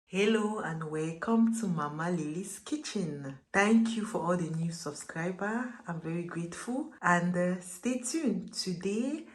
Hello and welcome to Mama Lily's kitchen. Thank you for all the new subscribers. I'm very grateful and stay tuned. Today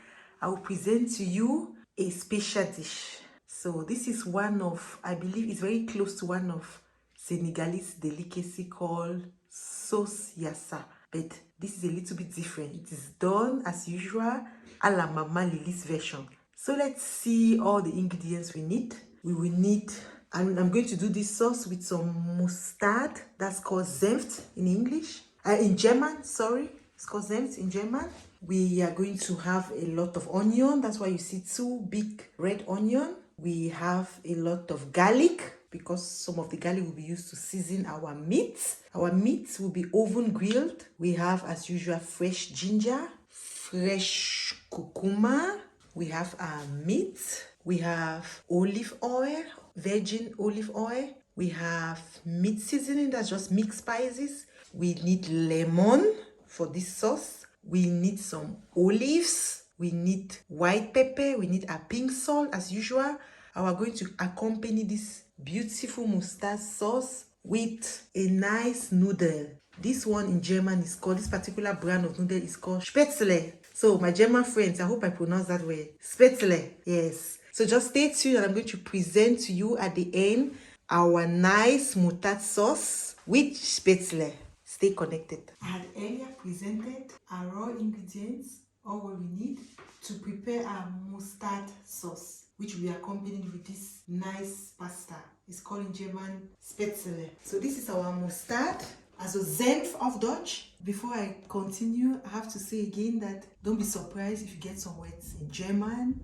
I will present to you a special dish. So this is one of, I believe it's very close to one of Senegalese delicacy called sauce yassa. But this is a little bit different. It is done as usual a la Mama Lily's version. So let's see all the ingredients we need. We will need, I'm going to do this sauce with some mustard. That's called Senf in English. In German, sorry. It's called Senf in German. We are going to have a lot of onion. That's why you see two big red onion. We have a lot of garlic because some of the garlic will be used to season our meat. Our meat will be oven grilled. We have, as usual, fresh ginger, fresh kurkuma. We have our meat. We have olive oil, virgin olive oil. We have meat seasoning, that's just mixed spices. We need lemon for this sauce. We need some olives. We need white pepper. We need a pink salt as usual. And we're going to accompany this beautiful mustard sauce with a nice noodle. This one in German is called, this particular brand of noodle is called Spätzle. So my German friends, I hope I pronounce that well. Spätzle, yes. So just stay tuned and I'm going to present to you at the end our nice mustard sauce with Spätzle. Stay connected. I had earlier presented our raw ingredients, all what we need to prepare our mustard sauce, which we accompanied with this nice pasta. It's called in German Spätzle. So this is our mustard. Also Senf auf Deutsch. Before I continue, I have to say again that don't be surprised if you get some words in German,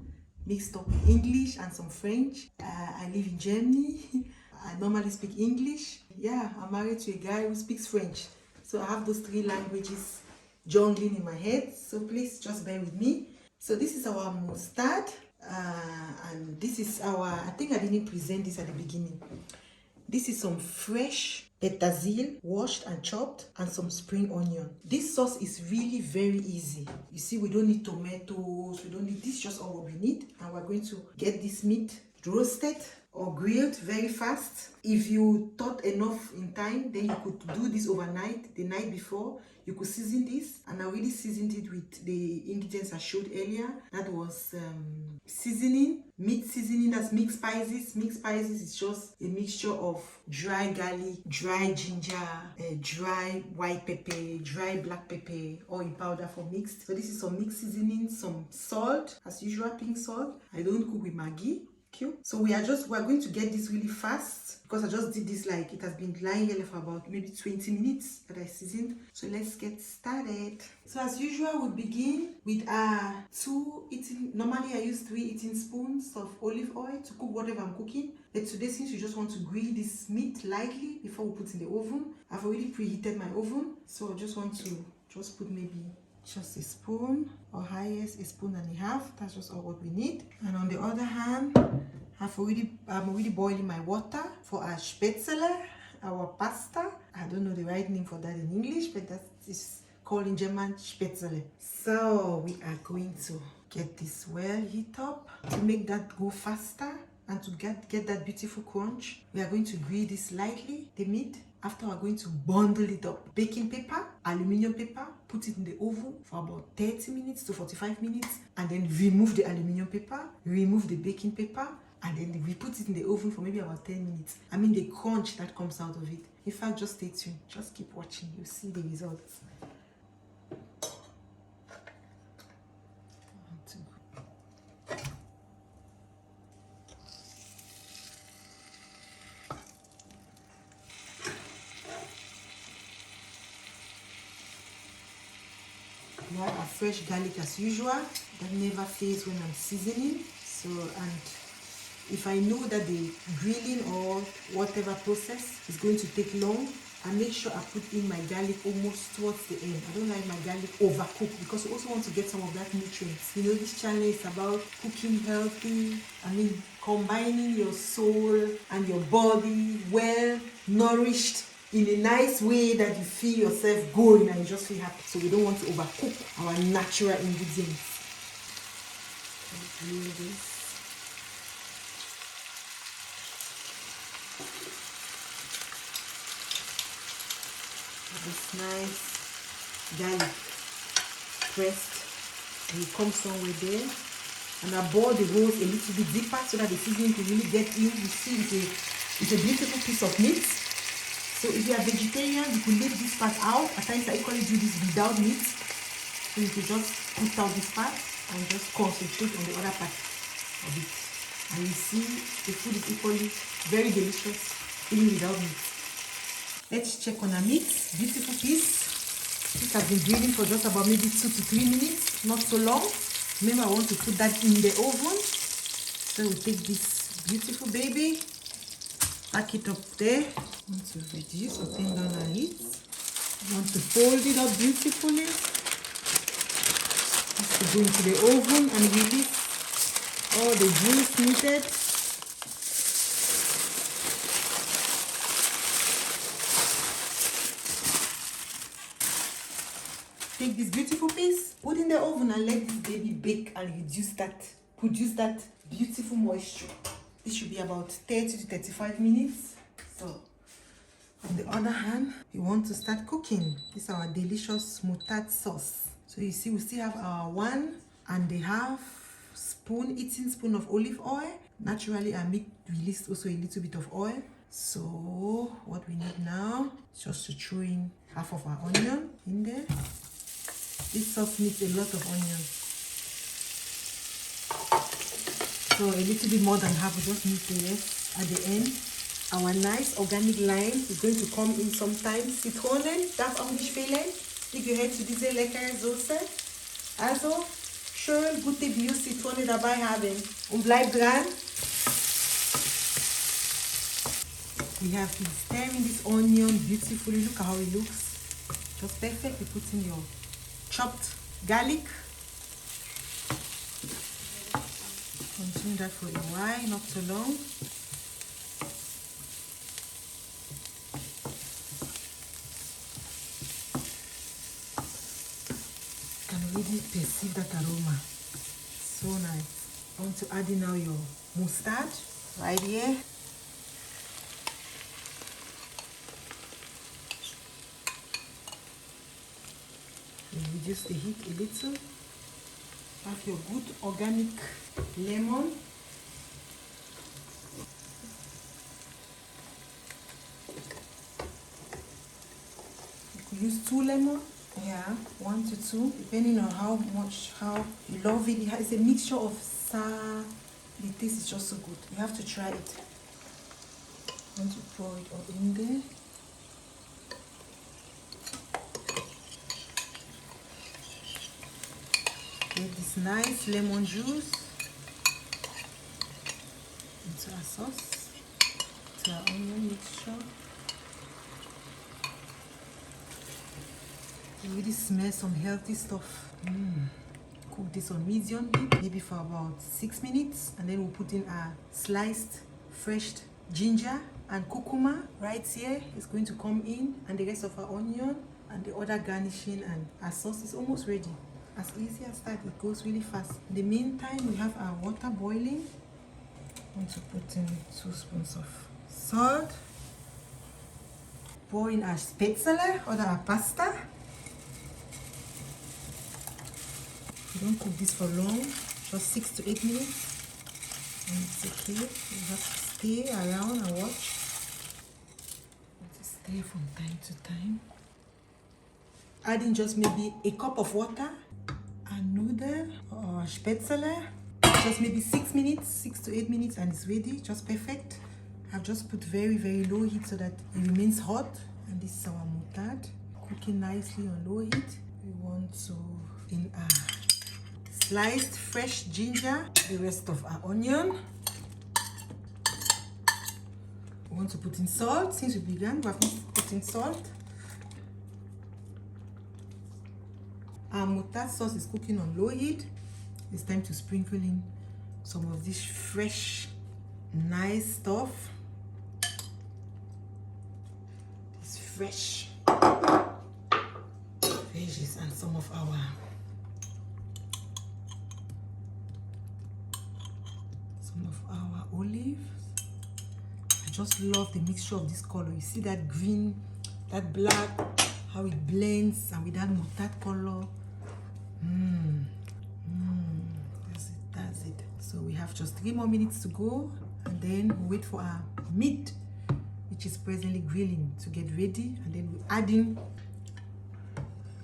mixed up with English and some French. I live in Germany. I normally speak English. Yeah, I'm married to a guy who speaks French. So I have those three languages jungling in my head. So please just bear with me. So this is our mustard. And this is our, I think I didn't present this at the beginning. This is some fresh petersil, washed and chopped, and some spring onion. This sauce is really very easy. You see, we don't need tomatoes, we don't need, this is just all what we need. And we're going to get this meat roasted or grilled very fast. If you thought enough in time, then you could do this overnight, the night before. You could season this, and I already seasoned it with the ingredients I showed earlier. That was seasoning, meat seasoning, that's mixed spices. Mixed spices is just a mixture of dry garlic, dry ginger, dry white pepper, dry black pepper, all in powder for mixed. So this is some mixed seasoning, some salt, as usual, pink salt. I don't cook with Maggi. So we are going to get this really fast because I just did this, like it has been lying here for about maybe 20 minutes that I seasoned. So let's get started. So as usual, we begin with normally I use 3 eating spoons of olive oil to cook whatever I'm cooking. But today, since you just want to grill this meat lightly before we put in the oven, I've already preheated my oven. So I just want to put maybe just a spoon or highest a spoon and a half. That's just all what we need. And on the other hand, I'm already boiling my water for our Spätzle, our pasta. I don't know the right name for that in English, but that is called in German Spätzle. So we are going to get this well heat up to make that go faster and to get that beautiful crunch. We are going to grill this lightly, the meat. After, we're going to bundle it up. Baking paper, aluminum paper, put it in the oven for about 30 minutes to 45 minutes, and then remove the aluminum paper, remove the baking paper, and then we put it in the oven for maybe about 10 minutes. I mean the crunch that comes out of it. In fact, just stay tuned. Just keep watching. You'll see the results. We have a fresh garlic as usual. That never fails when I'm seasoning. So, and if I know that the grilling or whatever process is going to take long, I make sure I put in my garlic almost towards the end. I don't like my garlic overcooked because you also want to get some of that nutrients. You know, this channel is about cooking healthy. I mean, combining your soul and your body well nourished in a nice way that you feel yourself going and you just feel happy. So we don't want to overcook our natural ingredients. Let's do this. this nice garlic pressed. And it comes somewhere there. And I boil the rolls a little bit deeper so that the seasoning can really get in. You see, it's a beautiful piece of meat. So if you are vegetarian, you can leave this part out. At times I equally do this without meat. So you can just put out this part and just concentrate on the other part of it. And you see the food is equally very delicious even without meat. Let's check on our meat. Beautiful piece. This has been grilling for just about maybe 2 to 3 minutes, not so long. Remember, I want to put that in the oven. So we take this beautiful baby, pack it up there. I want to reduce or turn down our heat. I want to fold it up beautifully. Just to go into the oven and release all the juice needed. Take this beautiful piece, put in the oven and let this baby bake and produce that beautiful moisture. This should be about 30 to 35 minutes. So, on the other hand, we want to start cooking. This is our delicious mustard sauce. So you see, we still have our 1.5 eating spoon of olive oil. Naturally, our meat released also a little bit of oil. So, what we need now is just to throw in half of our onion in there. This sauce needs a lot of onion. So a little bit more than half, we just need the rest at the end. Our nice organic lime is going to come in sometimes. Zitronen, darf auch nicht fehlen. Die gehört zu dieser leckeren Soße. Also schön gute Bio-Zitrone dabei haben. Und bleib dran. We have been stirring this onion beautifully. Look at how it looks. Just perfect. You put in your chopped garlic. Continue that for a while, not too long. You can already perceive that aroma. So nice. I want to add in now your mustard right here. Reduce the heat a little. Have your good organic lemon. You could use 2 lemons. Yeah, 1 to 2, depending on how you love it. It's a mixture of sour. The taste is just so good. You have to try it. I want to pour it all in there. Get this nice lemon juice into our sauce, to our onion mixture. You really smell some healthy stuff. Cook this on medium heat, maybe for about 6 minutes, and then we'll put in our sliced fresh ginger and kurkuma right here. It's going to come in, and the rest of our onion and the other garnishing, and our sauce is almost ready. As easy as that, it goes really fast. In the meantime, we have our water boiling. I want to put in 2 spoons of salt. Pour in our Spätzle or our pasta. You don't cook this for long, just 6 to 8 minutes. And it's okay. You have to stay around and watch. Just stir from time to time. Add in just maybe a cup of water. Noodle or Spätzle, just maybe 6 to 8 minutes, and it's ready, just perfect. I've just put very low heat so that it remains hot. And this is our mustard, cooking nicely on low heat. We want to in our sliced fresh ginger, the rest of our onion. We want to put in salt. Since we began, we have put in salt. Our mustard sauce is cooking on low heat. It's time to sprinkle in some of this fresh, nice stuff. This fresh veggies and some of our olives. I just love the mixture of this color. You see that green, that black, how it blends, and with that mustard color. That's it. So we have just 3 more minutes to go, and then we wait for our meat, which is presently grilling, to get ready. And then we add in,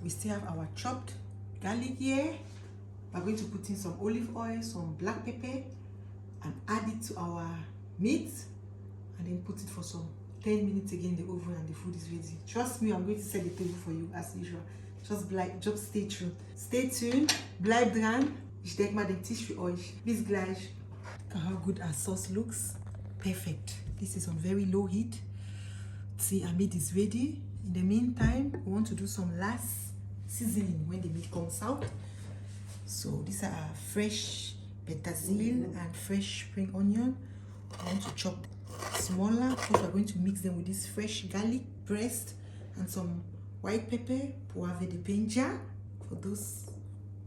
we still have our chopped garlic here. We're going to put in some olive oil, some black pepper, and add it to our meat, and then put it for some 10 minutes again in the oven, and the food is ready. Trust me, I'm going to set the table for you as usual. Just stay tuned. Stay tuned. Blijf dran. Ich denk mal, den Tisch für euch. Bis gleich. Look at how good our sauce looks. Perfect. This is on very low heat. See, our meat is ready. In the meantime, we want to do some last seasoning when the meat comes out. So these are our fresh basil and fresh spring onion. I want to chop smaller because we're going to mix them with this fresh garlic pressed and some white pepper, poivre de pinja. For those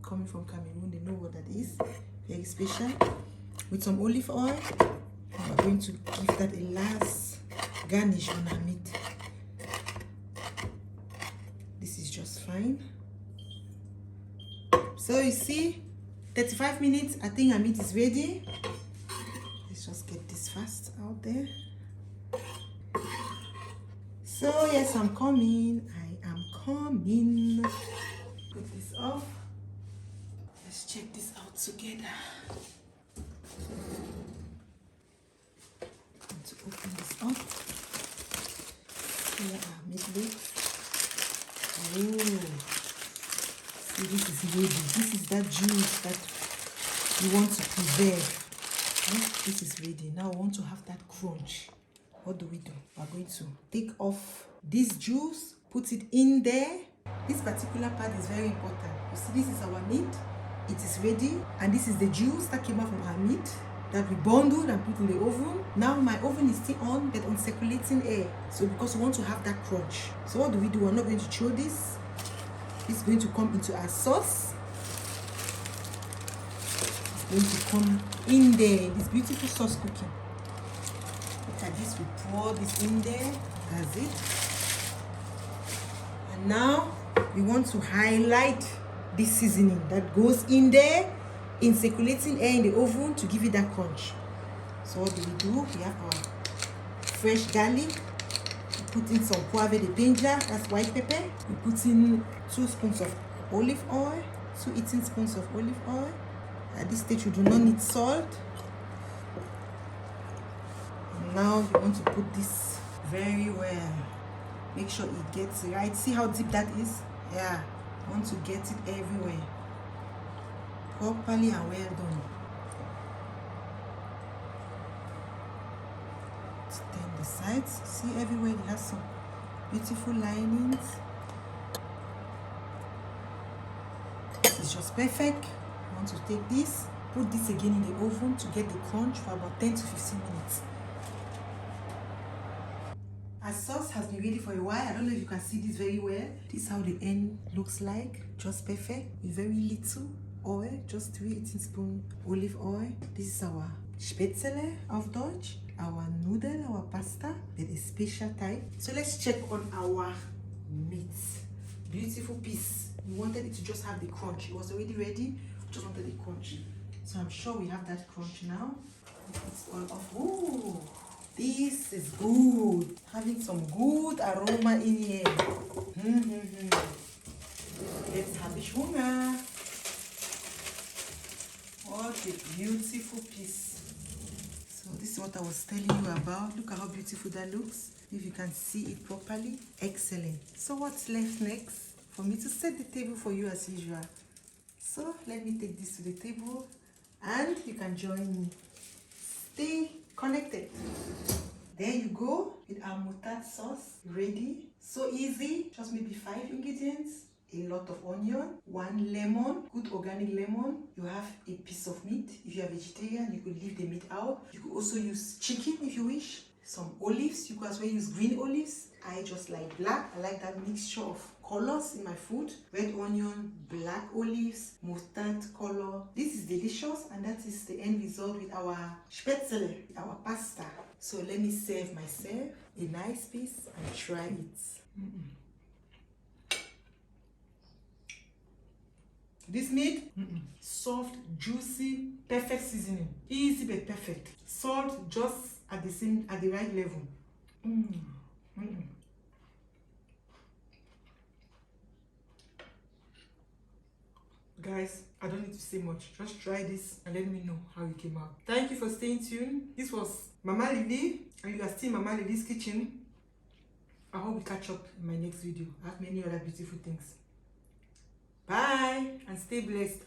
coming from Cameroon, they know what that is. Very special. With some olive oil. And we're going to give that a last garnish on our meat. This is just fine. So you see, 35 minutes, I think our meat is ready. Let's just get this fast out there. So yes, I'm coming. I am coming. Put this off. Let's check this out together. Going to open this up. Here our meat looks. Oh. See, this is ready. This is that juice that you want to preserve. This is ready. Now I want to have that crunch. What do? We're going to take off this juice, put it in there. This particular part is very important. You see, this is our meat. It is ready, and this is the juice that came out from our meat that we bundled and put in the oven. Now my oven is still on, but on circulating air. So because we want to have that crunch. So what do? We're not going to throw this. It's going to come into our sauce. It's going to come in there. This beautiful sauce cooking. Look at this. We pour this in there. That's it. And now we want to highlight this seasoning that goes in there in circulating air in the oven to give it that crunch. So what do? We have our fresh garlic. We put in some poivre de pinja, that's white pepper. We put in 2 spoons of olive oil, 2 eating spoons of olive oil. At this stage, you do not need salt. And now you want to put this very well. Make sure it gets right. See how deep that is? Yeah. You want to get it everywhere. Properly and well done. Turn the sides. See everywhere it has some beautiful linings. This is just perfect. You want to take this, put this again in the oven to get the crunch for about 10 to 15 minutes. Our sauce has been ready for a while. I don't know if you can see this very well. This is how the end looks like. Just perfect with very little oil, just 3 eating spoons olive oil. This is our Spätzle auf Deutsch, our noodle, our pasta, with a special type. So let's check on our meat. Beautiful piece. We wanted it to just have the crunch. It was already ready. We just wanted the crunch. So I'm sure we have that crunch now. It's all off. Ooh, this is good. Having some good aroma in here. Let's have a schwunger. What a beautiful piece. So this is what I was telling you about. Look at how beautiful that looks. If you can see it properly. Excellent. So what's left next? For me to set the table for you as usual. So let me take this to the table and you can join me. Stay connected. There you go with our mustard sauce ready. So easy. Just maybe 5 ingredients. A lot of onion, 1 lemon, good organic lemon. You have a piece of meat. If you are vegetarian, you could leave the meat out. You could also use chicken if you wish. Some olives. You could as well use green olives. I just like black. I like that mixture of colors in my food. Red onion, black olives, mustard color. This is delicious, and that is the end result with our Spätzle, our pasta. So let me serve myself a nice piece and try it. This meat, soft, juicy, perfect seasoning. Easy but perfect. Salt just at the right level. Guys, I don't need to say much. Just try this and let me know how it came out. Thank you for staying tuned. This was Mama Lily, and you are still Mama Lily's kitchen. I hope we catch up in my next video. I have many other beautiful things. Bye and stay blessed.